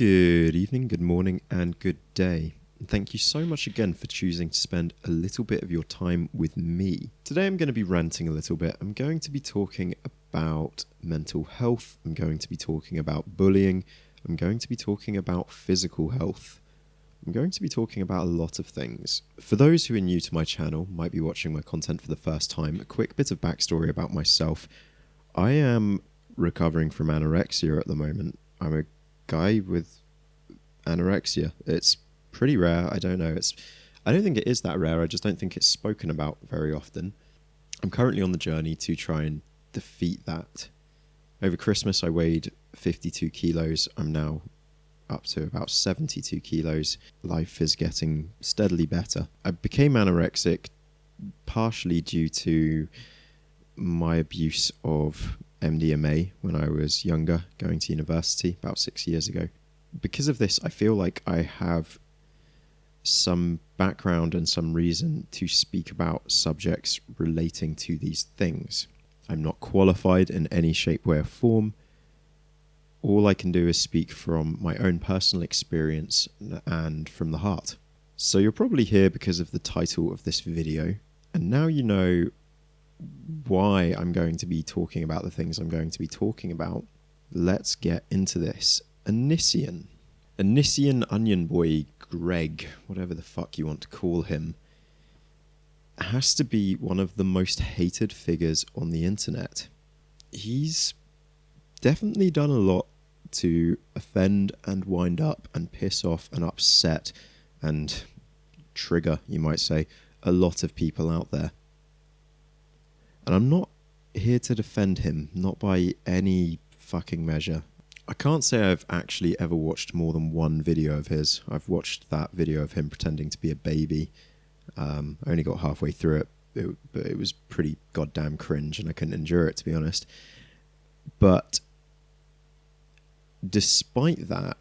Good evening, good morning, and good day. Thank you so much again for choosing to spend a little bit of your time with me. Today I'm going to be ranting a little bit. I'm going to be talking about mental health. I'm going to be talking about bullying. I'm going to be talking about physical health. I'm going to be talking about a lot of things. For those who are new to my channel, might be watching my content for the first time, a quick bit of backstory about myself. I am recovering from anorexia at the moment. I'm a guy with anorexia. It's pretty rare. I don't know. I don't think it is that rare. I just don't think it's spoken about very often. I'm currently on the journey to try and defeat that. Over Christmas, I weighed 52 kilos. I'm now up to about 72 kilos. Life is getting steadily better. I became anorexic partially due to my abuse of MDMA when I was younger, going to university about 6 years ago. Because of this, I feel like I have some background and some reason to speak about subjects relating to these things. I'm not qualified in any shape, way, or form. All I can do is speak from my own personal experience and from the heart. So you're probably here because of the title of this video, and now you know why I'm going to be talking about the things I'm going to be talking about. Let's get into this. Onision, Onion Boy, Greg, whatever the fuck you want to call him, has to be one of the most hated figures on the internet. He's definitely done a lot to offend and wind up and piss off and upset and trigger, you might say, a lot of people out there. And I'm not here to defend him, not by any fucking measure. I can't say I've actually ever watched more than one video of his. I've watched that video of him pretending to be a baby. I only got halfway through it, but it was pretty goddamn cringe and I couldn't endure it, to be honest. But despite that,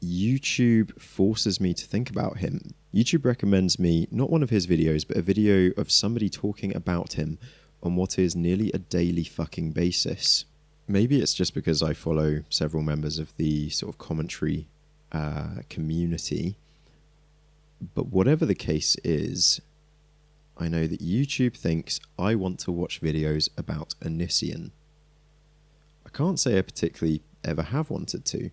YouTube forces me to think about him. YouTube recommends me not one of his videos, but a video of somebody talking about him on what is nearly a daily fucking basis. Maybe it's just because I follow several members of the sort of commentary community, but whatever the case is, I know that YouTube thinks I want to watch videos about Onision. I can't say I particularly ever have wanted to.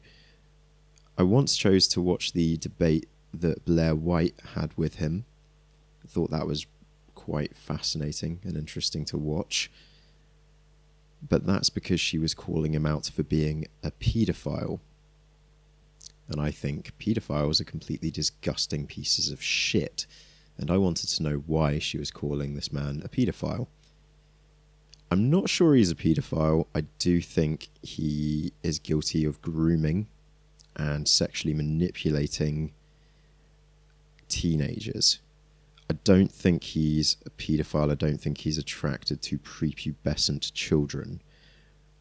I once chose to watch the debate that Blair White had with him. I thought that was quite fascinating and interesting to watch. But that's because she was calling him out for being a paedophile. And I think paedophiles are completely disgusting pieces of shit. And I wanted to know why she was calling this man a paedophile. I'm not sure he's a paedophile. I do think he is guilty of grooming and sexually manipulating teenagers. I don't think he's a paedophile. I don't think he's attracted to prepubescent children.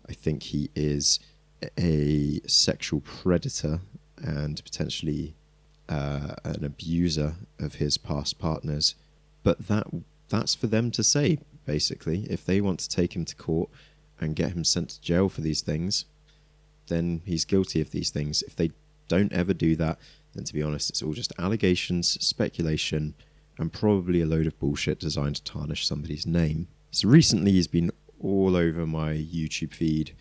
I think he is a sexual predator and potentially an abuser of his past partners. But that's for them to say, basically. If they want to take him to court and get him sent to jail for these things, then he's guilty of these things. If they don't ever do that, then to be honest, it's all just allegations, speculation, and probably a load of bullshit designed to tarnish somebody's name. So recently he's been all over my YouTube feed,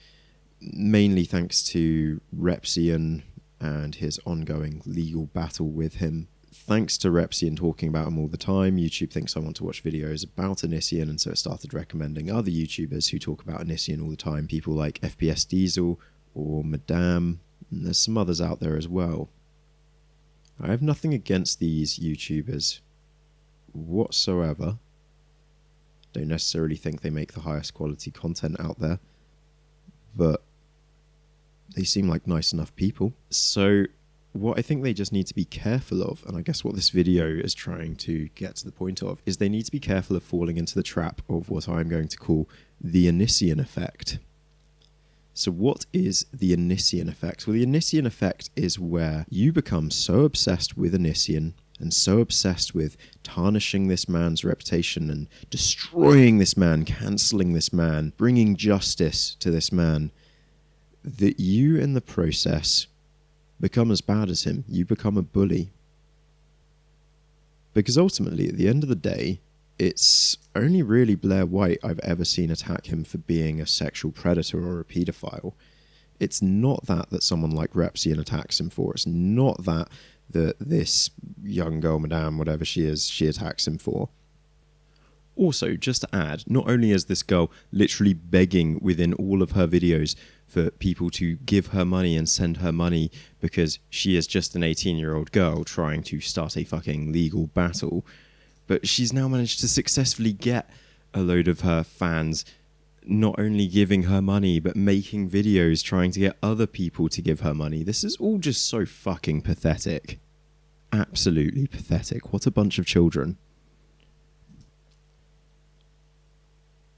mainly thanks to Repzion and his ongoing legal battle with him. Thanks to Repzion talking about him all the time, YouTube thinks I want to watch videos about Onision, and so it started recommending other YouTubers who talk about Onision all the time, people like FPSDiesel or Madame, and there's some others out there as well. I have nothing against these YouTubers whatsoever. Don't necessarily think they make the highest quality content out there, but they seem like nice enough people. So what I think they just need to be careful of, and I guess what this video is trying to get to the point of, is they need to be careful of falling into the trap of what I'm going to call the Onision effect. So what is the Onision effect? Well, the Onision effect is where you become so obsessed with Onision and so obsessed with tarnishing this man's reputation and destroying this man, cancelling this man, bringing justice to this man, that you in the process become as bad as him. You become a bully. Because ultimately, at the end of the day, it's only really Blair White I've ever seen attack him for being a sexual predator or a paedophile. It's not that someone like Repzion attacks him for. It's not that this young girl, Madame, whatever she is, she attacks him for. Also, just to add, not only is this girl literally begging within all of her videos for people to give her money and send her money because she is just an 18-year-old girl trying to start a fucking legal battle, but she's now managed to successfully get a load of her fans not only giving her money, but making videos trying to get other people to give her money. This is all just so fucking pathetic. Absolutely pathetic. What a bunch of children.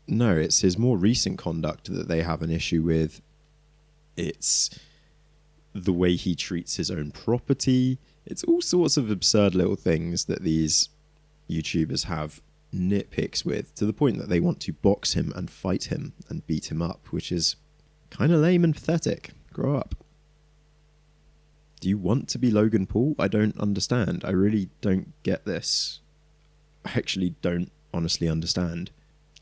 No, it's his more recent conduct that they have an issue with. It's the way he treats his own property. It's all sorts of absurd little things that these YouTubers have nitpicks with, to the point that they want to box him and fight him and beat him up, which is kind of lame and pathetic. Grow up. Do you want to be Logan Paul? I don't understand. I really don't get this. I actually don't honestly understand.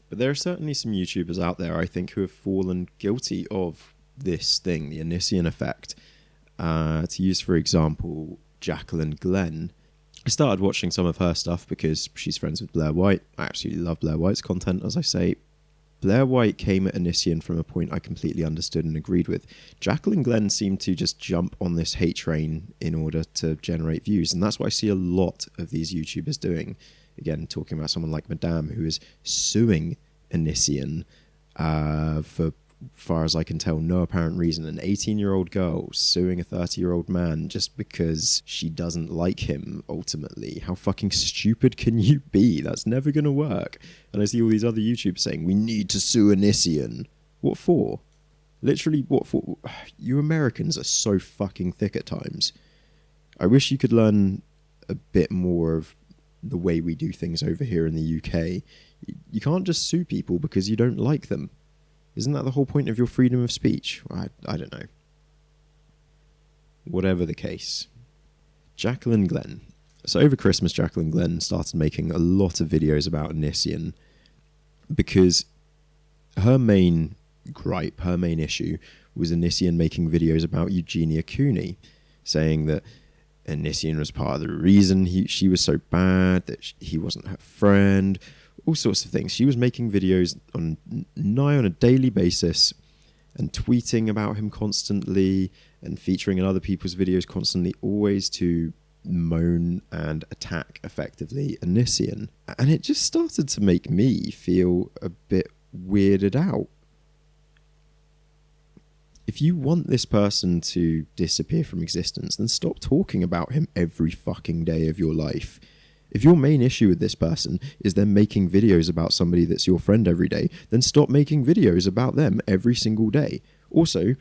But there are certainly some YouTubers out there, I think, who have fallen guilty of this thing, the Onision effect. To use, for example, Jacqueline Glenn. I started watching some of her stuff because she's friends with Blair White. I absolutely love Blair White's content, as I say. Blair White came at Onision from a point I completely understood and agreed with. Jacqueline Glenn seemed to just jump on this hate train in order to generate views, and that's what I see a lot of these YouTubers doing. Again, talking about someone like Madame, who is suing Onision for, far as I can tell, no apparent reason. An 18-year-old girl suing a 30-year-old man just because she doesn't like him, ultimately. How fucking stupid can you be? That's never going to work. And I see all these other YouTubers saying, we need to sue Onision. What for? Literally, what for? You Americans are so fucking thick at times. I wish you could learn a bit more of the way we do things over here in the UK. You can't just sue people because you don't like them. Isn't that the whole point of your freedom of speech? I don't know. Whatever the case. Jacqueline Glenn. So over Christmas, Jacqueline Glenn started making a lot of videos about Onision because her main gripe, her main issue, was Onision making videos about Eugenia Cooney, saying that Onision was part of the reason she was so bad, that he wasn't her friend, all sorts of things. She was making videos nigh on a daily basis and tweeting about him constantly and featuring in other people's videos constantly, always to moan and attack, effectively, Onision. And it just started to make me feel a bit weirded out. If you want this person to disappear from existence, then stop talking about him every fucking day of your life. If your main issue with this person is them making videos about somebody that's your friend every day, then stop making videos about them every single day. Also,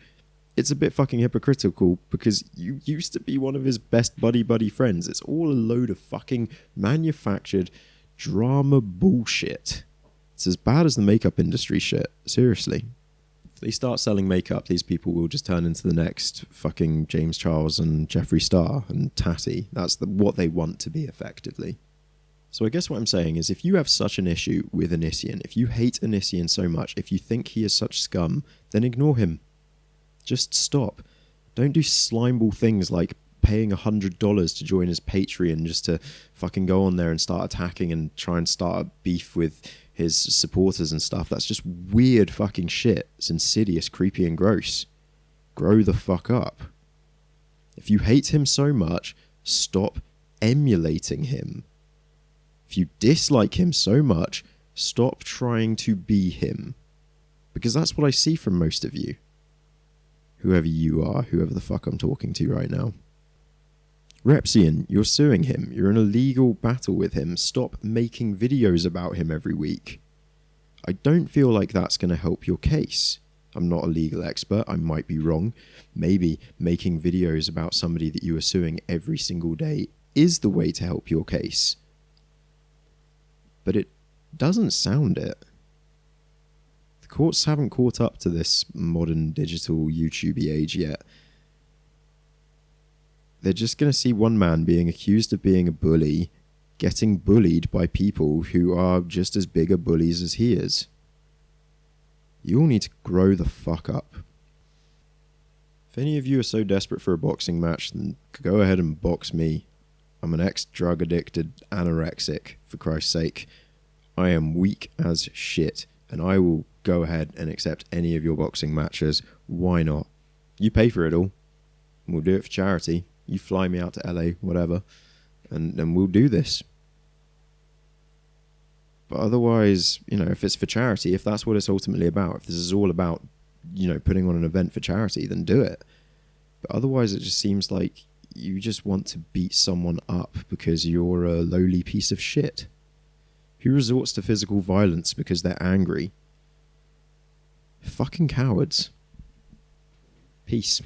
it's a bit fucking hypocritical because you used to be one of his best buddy friends. It's all a load of fucking manufactured drama bullshit. It's as bad as the makeup industry shit. Seriously. If they start selling makeup, these people will just turn into the next fucking James Charles and Jeffree Star and Tatty. That's what they want to be, effectively. So I guess what I'm saying is, if you have such an issue with Onision, if you hate Onision so much, if you think he is such scum, then ignore him. Just stop. Don't do slimeball things like paying $100 to join his Patreon just to fucking go on there and start attacking and try and start a beef with his supporters and stuff. That's just weird fucking shit. It's insidious, creepy, and gross. Grow the fuck up. If you hate him so much, stop emulating him. If you dislike him so much, stop trying to be him. Because that's what I see from most of you. Whoever you are, whoever the fuck I'm talking to right now. Repzion, you're suing him. You're in a legal battle with him. Stop making videos about him every week. I don't feel like that's going to help your case. I'm not a legal expert. I might be wrong. Maybe making videos about somebody that you are suing every single day is the way to help your case. But it doesn't sound it. The courts haven't caught up to this modern digital YouTube age yet. They're just going to see one man being accused of being a bully, getting bullied by people who are just as big a bullies as he is. You all need to grow the fuck up. If any of you are so desperate for a boxing match, then go ahead and box me. I'm an ex-drug addicted anorexic, for Christ's sake. I am weak as shit, and I will go ahead and accept any of your boxing matches. Why not? You pay for it all. We'll do it for charity. You fly me out to LA, whatever, and we'll do this. But otherwise, if it's for charity, if that's what it's ultimately about, if this is all about, putting on an event for charity, then do it. But otherwise, it just seems like you just want to beat someone up because you're a lowly piece of shit. Who resorts to physical violence because they're angry? Fucking cowards. Peace.